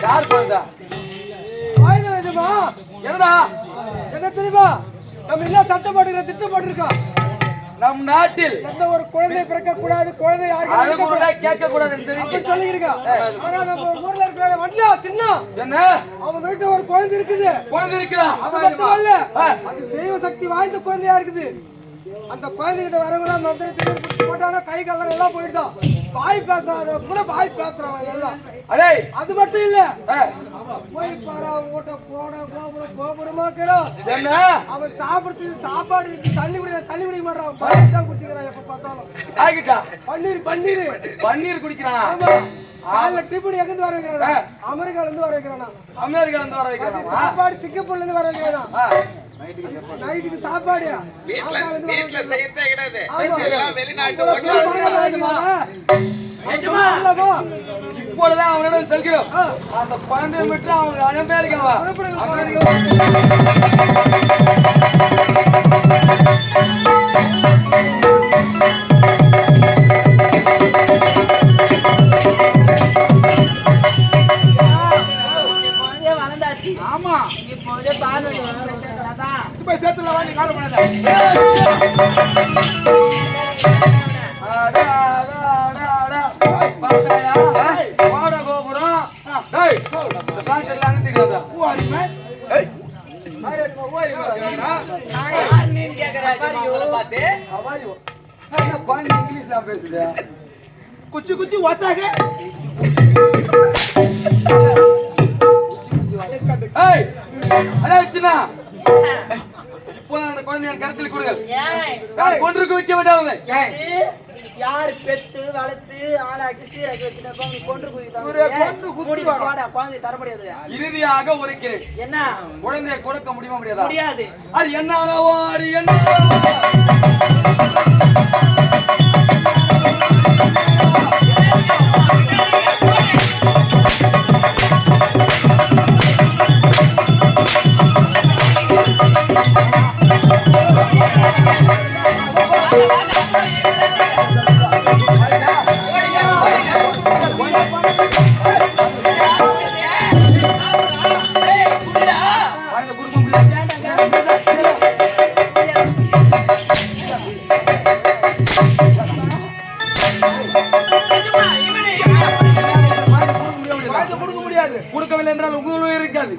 யார் போயிருந்தா என்னடா என்ன தெரியுமா? நம்ம என்ன சட்டம் போட்டுக்கிற திட்டம் போட்டிருக்கோம். நம் நாட்டில் எந்த ஒரு குழந்தை பிறக்க கூடாது, குழந்தை யாருக்கும் கேட்க கூடாதுன்னு சொல்லியிருக்கோம். ஆனா நம்ம ஊர்ல இருக்கிற வண்டியா சின்ன என்ன அவன் வீட்டுல ஒரு குழந்தை இருக்குது. குழந்தை இருக்குதா? அது மட்டும் இல்ல, அது தெய்வ சக்தி வாய்ந்த குழந்தையா இருக்குது. அந்த குழந்தைகிட்ட வரவங்க மந்திரத்துக்கு போட்டானா கை காலம் எல்லாம் போயிட்டான். பாய் பேசாத கூட பாய் பேசுறான் எல்லாம். அடே அது மட்டும் இல்ல, போய் பாரா ஓட்ட போன கோபுரமாக்குறான். என்ன அவன் சாப்பிடுறது சாப்பாடு தண்ணி குடிக்க மாட்டான். பன்னீர் தான் குடிக்கிறான். எப்ப பார்த்தாலும் ஆகிட்டா பன்னீர் குடிக்கிறான். ஆமா, காலைல டிபடி எங்கிருந்து வர வைக்கிறானா? அமெரிக்கால இருந்து வர வைக்கிறானா? சாப்பாடு சிங்கப்பூர்ல இருந்து வர வைக்கிறானா? நைட்டுக்கு சாப்பாடு வீட்ல செய்யறதே கிடையாது. எல்லாம் வெளிநாட்டு இப்பொழுதுதான் அவனிடம் செல்கிறோம். அந்த குழந்தையை விட்டு அவங்க அனுப்பியிருக்கவா ஆமா போய் சேர்த்துல வாங்கி கால பண்ணாத. கோபுரம் இங்கிலீஷ்ல பேசுது. குச்சி குச்சி ஓத்தாக கருத்தில் கொண்டிருக்க வைக்க விடாது. யார் பெத்து வளர்த்து ஆளாக்கி சீராக்கி வச்சுட்டு கொண்டு குழந்தை தர முடியாது. இறுதியாக உரைக்கிறேன், என்ன குழந்தைய கொடுக்க முடியுமா? முடியாது. அது என்ன அது என்ன கொடுக்கவில்லை என்றால் உங்களும் இருக்காது.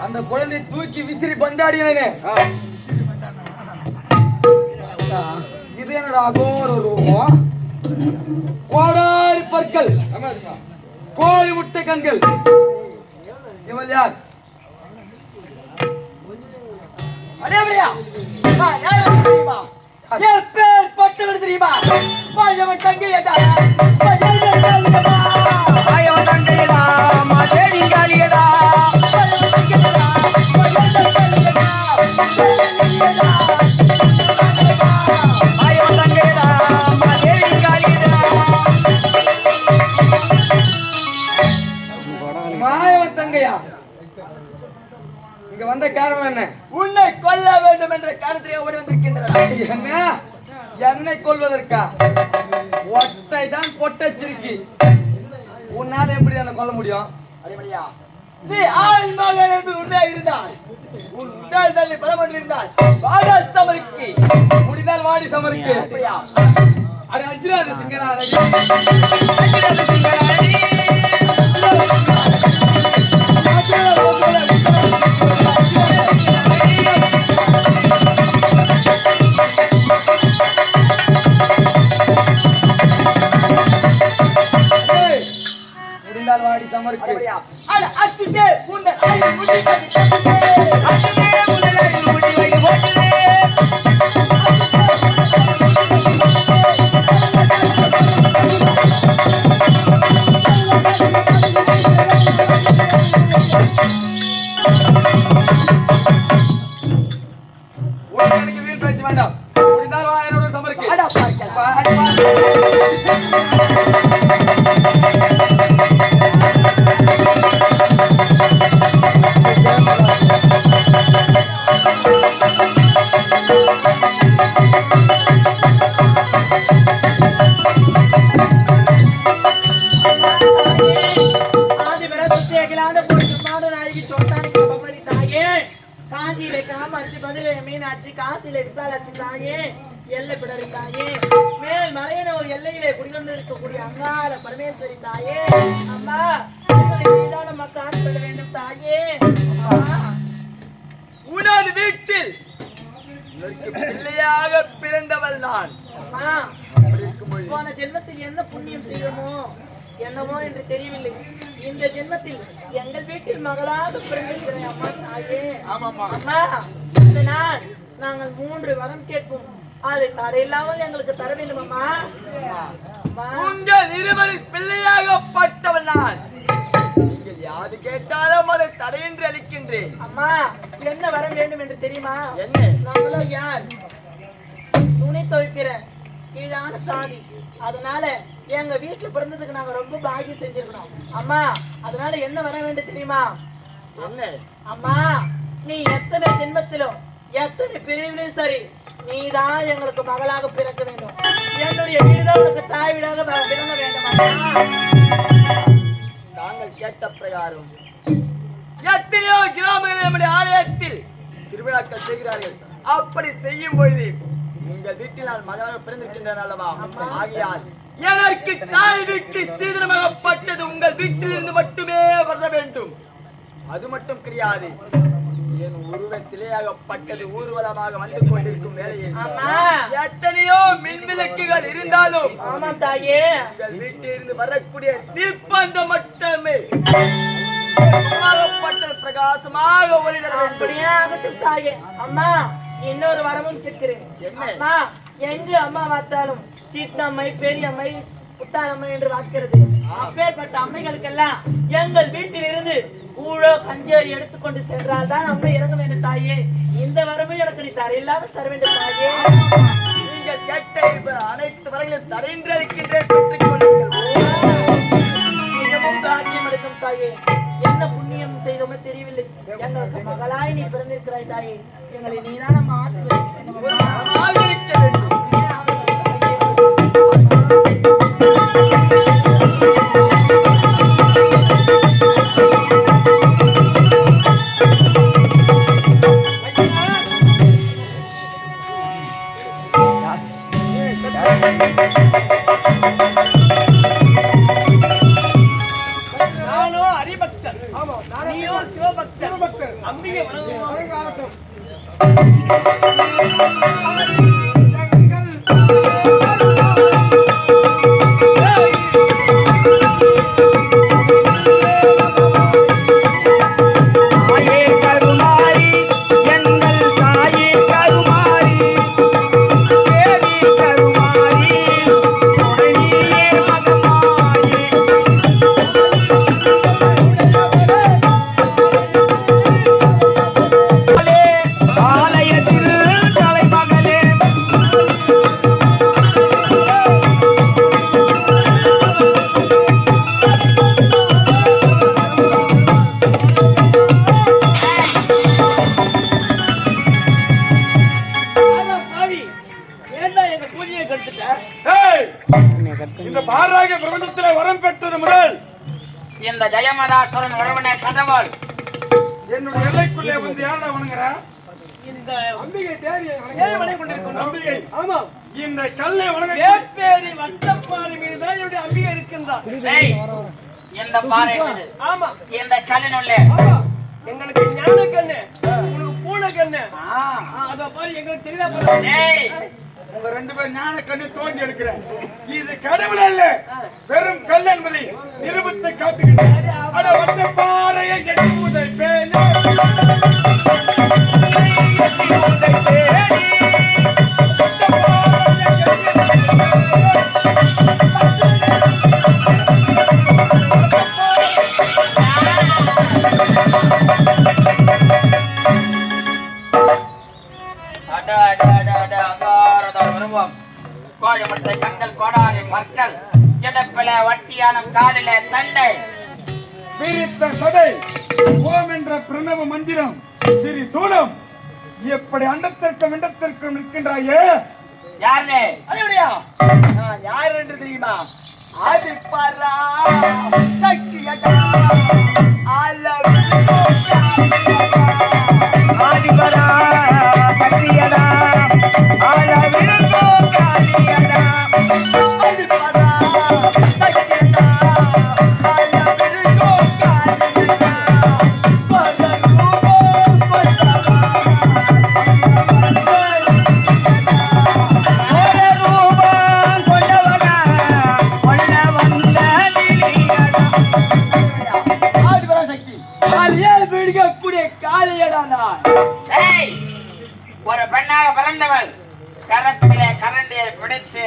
அந்த குழந்தை தூக்கி விசிறி பந்தாடினே. இது என்னடா அகோர ரூபம்? கோடாரி பற்கள், கோழி முட்டை கண்கள். இவள் யார்? என் பேர் பட்டவர் தெரியுமா? பாயவன் தங்கையடா, பாயவன் தங்கையடா, மாதேவி காளியடா, மாயவன் தங்கையா? இங்க வந்த காரணம் என்ன? உன்னை கொல்ல வேண்டும் என்ற காரணத்திலே ஓடி வந்திருக்கின்றனர். என்ன என்னை கொல்வதற்கா? ஒட்டை தான் பொட்டச்சிருக்கி. உன்னால எப்படி என்ன கொல்ல முடியும்? அதேபடியா நீ ஆள் மகன் என்று உண்மையாக இருந்தால், உன் உண்டால் தன்னை பலமன்று இருந்தால் வாடா சமருக்கு, முடிந்தால் வாடி சமருக்கு. அப்படியா? அது அஜ்ராத சிங்கராணி, அஜ்ராத சிங்கராணி, அச்சுட்டே உன்னை முடி அச்சுட்டே உன்னை முடி உங்களுக்கு வீண் பேச்சு வேண்டாம். முடிந்தால் என்னோட சமருக்கு காஞ்சியிலே காமாட்சி பதிலே மீனாட்சி காசிலே விசாலாட்சி தாயே எல்லை பிடரி தாயே மேல் மலையன ஒரு எல்லையிலே குடிகொண்டு இருக்கக்கூடிய அங்காள பரமேஸ்வரி தாயே அம்மா மீதான மக்கள் ஆட்பட வேண்டும் தாயே உனது வீட்டில் பிள்ளையாக பிறந்தவள் நான். போன ஜென்மத்தில் என்ன புண்ணியம் செய்தோமோ என்னவோ என்று தெரியவில்லை. இந்த ஜென்மத்தில் எங்கள் வீட்டில் மகளாக பிறந்திருக்கிறேன் அம்மா தாயே. அம்மா இந்த நாள் நாங்கள் 3 வரம் கேட்போம், அது தடையில்லாமல் எங்களுக்கு தர வேண்டும் அம்மா. உங்கள் இருவரின் பிள்ளையாகப்பட்டவள் நான். நீங்கள் யாது கேட்டாலும் அதை தடையின்றி அளிக்கின்றேன். அம்மா என்ன வரம் வேண்டும் என்று தெரியுமா? என்ன? நாங்களோ யார் துணி துவைக்கிற கீழான சாதி, அதனால எங்க வீட்டுல பிறந்ததுக்கு நாங்க ரொம்ப பாக்கியம் செஞ்சிருக்கணும் அம்மா. அதனால என்ன வர வேண்டும் தெரியுமா? என்ன? அம்மா நீ எத்தனை ஜென்மத்திலும் எத்தனை பிரிவிலும் சரி, நீதான் எங்களுக்கு மகளாக பிறக்க வேண்டும். என்னுடைய வீடுதான் உனக்கு தாய் வீடாக விளங்க வேண்டும். தாங்கள் கேட்ட பிரகாரம் எத்தனையோ கிராமங்கள் நம்முடைய ஆலயத்தில் திருவிழாக்கள் செய்கிறார்கள். அப்படி செய்யும் பொழுது உங்கள் வீட்டில் நான் மகளாக பிறந்திருக்கின்றன அல்லவா? ஆகியால் எனக்கு தாய் வீட்டு சீதனமாகப்பட்டது உங்கள் வீட்டில் இருந்து மட்டுமே வர வேண்டும். அது மட்டும் கிடையாது, என் உருவ சிலையாகப்பட்டது ஊர்வலமாக வந்து கொண்டிருக்கும் வேளையில் எத்தனையோ மின்விளக்குகள் இருந்தாலும் உங்கள் வீட்டில் இருந்து வரக்கூடிய தீப்பந்தம் மட்டுமே பிரகாசமாக ஒளிர வேண்டும். அம்மா இன்னொரு வரமும் கேட்கிறேன். அம்மா எங்கு அம்மா பார்த்தாலும் சீத்தம்மை பெரியம்மை புத்தானம்மை என்று வாக்கிறது. அப்பேற்பட்ட அம்மைகளுக்கெல்லாம் எங்கள் வீட்டில் இருந்து ஊழோ கஞ்சேரி எடுத்துக்கொண்டு சென்றால் தான் அம்மை இறங்க வேண்டும் தாயே. இந்த வரமும் எனக்கு நீ தடையில்லாமல் தர வேண்டும் தாயே. நீங்கள் கேட்ட அனைத்து வரையிலும் தடையின்றி அளிக்கின்றேன், பெற்றுக் கொள்ளுங்கள். மிகவும் பாக்கியம் அளிக்கும் தாயே. என்ன புண்ணியம் செய்தோமே தெரியவில்லை, எங்களுக்கு மகளாய் நீ பிறந்திருக்கிறாய் தாயே. எங்களை நீதான் நம்ம ஆசீர்வதிக்க வேண்டும். இந்த பாராக பிரபஞ்சத்திலே வரம் பெற்றது முதல் இந்த ஜெயமதாசுரன் ஒருவனை கதவாள் என்னுடைய எல்லைக்குள்ளே வந்து யாரா வணங்குறா? இந்த அம்பிகை தேவியை வணங்கி கொண்டிருக்கும் அம்பிகை. ஆமா, இந்த கல்லை வணங்க வேப்பேரி வட்டப்பாறை மீது தான் என்னுடைய அம்பிகை இருக்கின்றார். இந்த பாறை மீது. ஆமா, இந்த கல்லினுள்ளே எங்களுக்கு ஞான கண்ணு, உனக்கு பூனை கண்ணு. அத பாரு, எங்களுக்கு தெரியல. உங்க 2 பேர் ஞான கண்ணு தோண்டி எடுக்கிறேன். இது கடவுள் அல்ல, வெறும் கல் என்பதை நிரூபித்து காட்டுகிறேன். அட வந்த பாறையை எட்டி உதைப்பேன். கோழிமுட்டை கண்கள் கோடாரி மக்கள் இடுப்பில வட்டியானம் காலில தண்டை பிரித்த சடை ஓம் என்ற பிரணவ மந்திரம் திரி சூலம் எப்படி அண்டத்திற்கும் இடத்திற்கும் நிற்கின்றாயே யாருனே அதேடியா நான் யார் என்று தெரியுமா? ஆதி பரா சக்தியடா ஆலவி ஆதி பரா சக்தியடா ஆலவி கோகாலியடா ஆதி பரா சக்தியடா ஆலவி கோகாலியடா பரகுபோ பரமா ஒரு பெண்ணாக பிறந்தவள் கரத்திலே கரண்டியை பிடித்து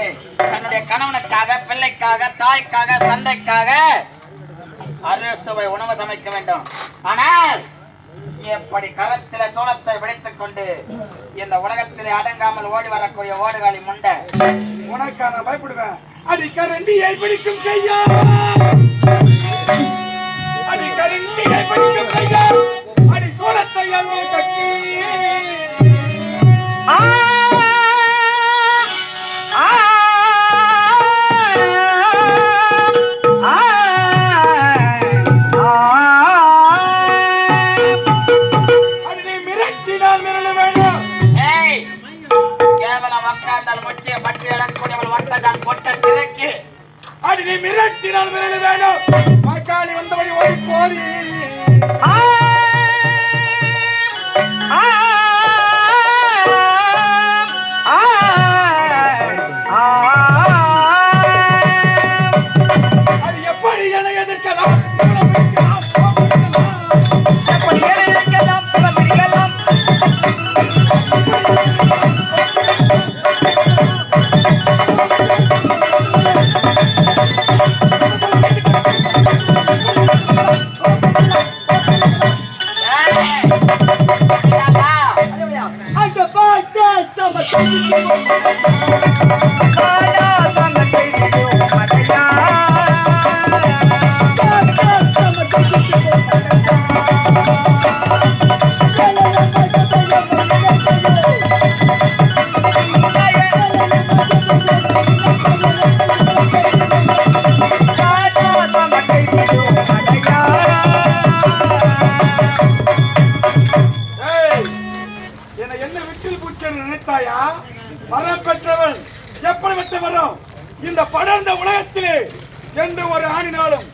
தன்னுடைய கணவனுக்காக, பிள்ளைக்காக, தாய்க்காக, தந்தைக்காக அறுசுவை உணவு சமைக்க வேண்டும். ஆனால் எப்படி கரத்திலே சோளத்தை பிடித்துக் கொண்டு இந்த உலகத்திலே அடங்காமல் ஓடி வரக்கூடிய ஓடுகாலி முண்டை உனக்கா நான் பயப்படுவேன். அடி கரண்டியை பிடிக்கும் கையா, அடி கரண்டியை பிடிக்கும் கையா, அடி சோளத்தை அல்லும் சக்தி. அடி மிரட்டினால் மிரள வேண்டாம். கேவலம் உட்கார்ந்தால் முற்றிய பற்றி இடக்கூடியவள் வட்டதான் பொட்ட சிறைக்கு. அடி நீ மிரட்டினால் மிரள வேண்டாம். மக்காளி வந்தபடி ஓடி போரி. அது எப்படி என எதிர்க்கலாம்? எப்படி எதிர்க்கலாம்? பிடிக்கலாம் அந்த பாட்டா நினைத்தாயா? வரம் பெற்றவன் எப்படி விட்டு வரும்? இந்த படர்ந்த உலகத்திலே என்று ஒரு ஆணினாலும்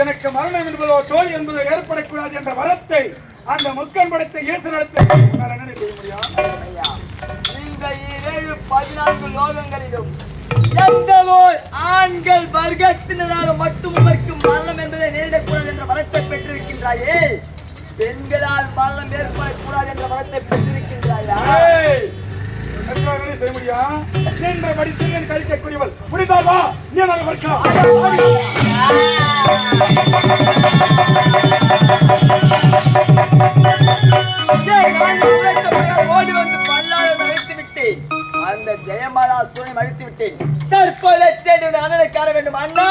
எனக்கு மரணம் என்பதோ தோல்வி என்பதோ ஏற்படக்கூடாது என்ற வரத்தை அந்த முக்கன் படைத்த இயேசு நடத்த என்ன செய்ய முடியும்? இந்த 14 லோகங்களிலும் எந்த ஓர் ஆண்கள் வர்க்கத்தினராக மட்டும் உமக்கு மரணம் என்பதை நேரிடக்கூடாது என்ற வரத்தை பெற்றிருக்கின்றாயே, பெண்களால் மரணம் ஏற்படக்கூடாது என்ற வரத்தை பெற்றிருக்கின்றாயா? செய்ய முடியும் என்ற படித்து கழிக்கக்கூடியவள் முடிந்தால் வா, நீ ஓடி வந்து பல்லாறு அழைத்து விட்டேன். அந்த ஜெயமாலா சூழலை அழித்து விட்டேன். தற்போது சென்று அண்ணனை காண வேண்டும். அண்ணா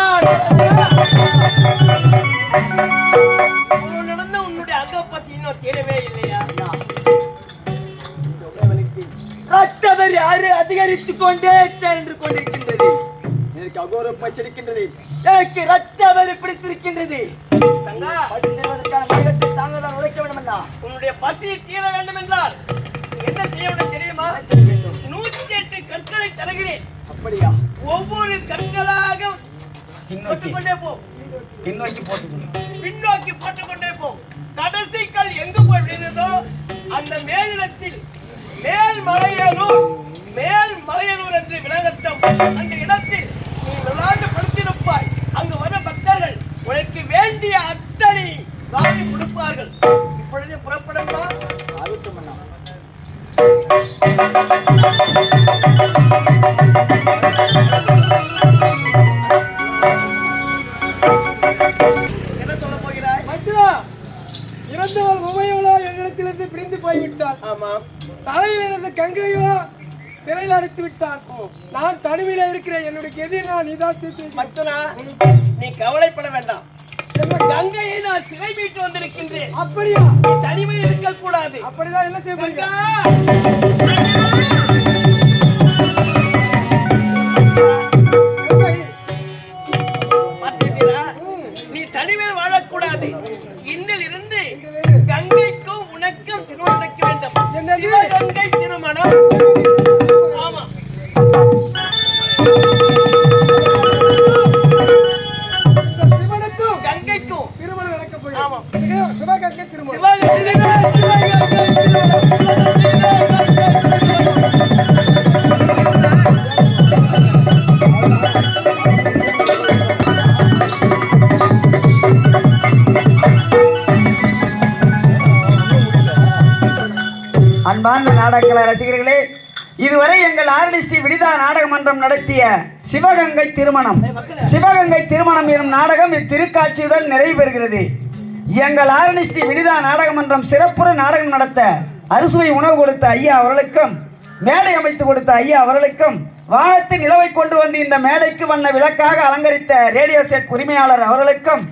நடந்த உன்னுடைய அகப்பசி இன்னும் தீரவே இல்லையா? ரத்தவர் யாரு அதிகரித்துக் கொண்டே சென்று கொண்டிருக்கின்றது. எனக்கு அகோர பசி இருக்கின்றது. எனக்கு ரத்தவர் பிடித்திருக்கின்றது. தாங்கள் உழைக்க வேண்டும் அண்ணா. உன்னுடைய பசி தீர வேண்டும் என்றால் என்ன செய்ய வேண்டும் தெரியுமா? 108 கற்களை தருகிறேன். அப்படியா? ஒவ்வொரு கற்களாக போட்டுக்கொண்டே போ. பின்னோக்கி போட்டுக்கொண்டே போ. கடைசி கல் எங்கு போய் விழுந்ததோ அந்த மேலிடத்தில் மேல் மலையனூர் என்று அந்த இடத்தில் நீ விளையாண்டு படுத்திருப்பாய். அங்கு வரும் பக்தர்கள் உனக்கு வேண்டிய அத்தனை வாங்கி கொடுப்பார்கள். இப்பொழுது புறப்படமா? என்ன சொல்ல போகிறாய்? மைத்ரா, இறந்தவள் உமையவளோ என்னிடத்திலிருந்து பிரிந்து போய்விட்டாள். ஆமா, தலையில் இருந்த கங்கையோ சிறையில் அடைத்து விட்டான். நான் தனிமையில இருக்கிறேன். என்னுடைய எதிரி நான் நீதான் தீர்த்து. மத்துனா, நீ கவலைப்பட வேண்டாம். கங்கையை நான் சிறை மீட்டு வந்திருக்கின்றேன். அப்படியா? நீ தனிமையில் இருக்க கூடாது. அப்படிதான் என்ன செய்ய போறீங்க? கங்கை, பார்த்துட்டீரா? நீ தனிமையில் வாழக்கூடாது. இன்னில் இருந்து கங்கைக்கும் உனக்கும் திருமணம் நடக்க வேண்டும். என்னது? சிவகங்கை திருமணம். ஆமா, இந்த சிவனுக்கும் கங்கைக்கும் திருமணம் நடக்க போகுது. ஆமா. சிவகங்கை திருமணம். சிவகங்கை அன்பார்ந்த நாடகக்கலை ரசிகர்களே, இதுவரை எங்கள் ஆர்டிஸ்டி வினிதா நாடக மன்றம் நடத்திய சிவகங்கை திருமணம் எனும் நாடகம் இத்திருக்காட்சியுடன் நிறைவு பெறுகிறது. எங்கள் ஆர்டிஸ்டி வினிதா நாடக மன்றம் சிறப்புற நாடகம் நடத்த அறுசுவை உணவு கொடுத்த ஐயா அவர்களுக்கும், மேடை அமைத்து கொடுத்த ஐயா அவர்களுக்கும், வானத்து நிலவை கொண்டு வந்து இந்த மேடைக்கு வண்ண விளக்காக அலங்கரித்த ரேடியோ செட் உரிமையாளர் அவர்களுக்கும்